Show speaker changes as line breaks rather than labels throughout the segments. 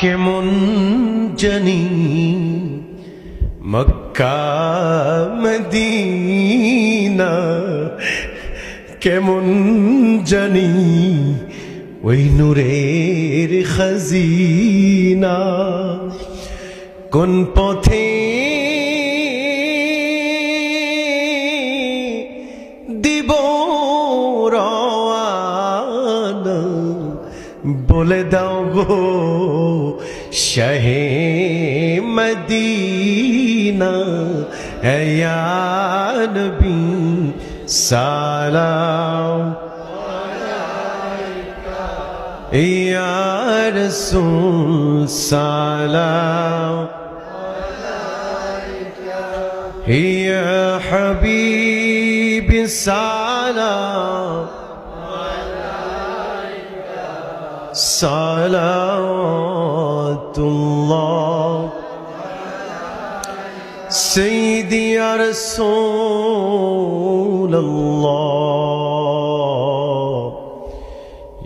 কেমন জানি Mecca Medina, কেমন জানি ওই নূরের খাজিনা। কোন পথে দিব রওয়ানা, বলে দাও গো শাহে মদিনা। ইয়া নবী সালাম আলাইকা, ইয়া রাসূল সালাম আলাইকা, ইয়া হাবিবি সালাম সালাওয়াতুল্লাহ। সাইয়্যিদি ইয়া রাসূলুল্লাহ,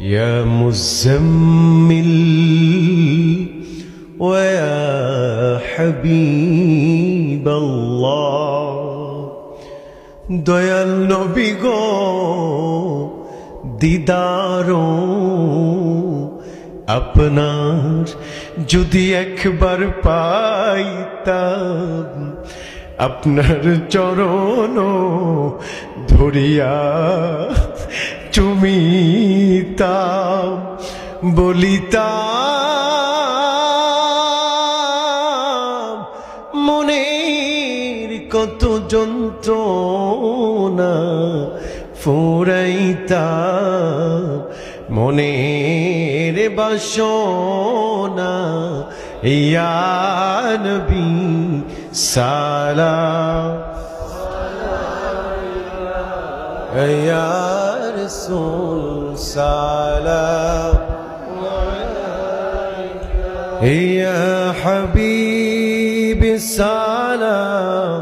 ইয়া মুজাম্মিল ওয়া ইয়া হাবিবাল্লাহ। দয়াল নবী গো দিদারো আপনার যদি একবার পাইতাম, আপনার চরণ ধরিয়া চুমিতাম, বলিতাম মনের কত যন্ত্রণা, ফুরাইতাম মনের বাসনা। ইয়া নবী সালাম, ইয়া রাসূল সালাম, ইয়া হাবিবি সালাম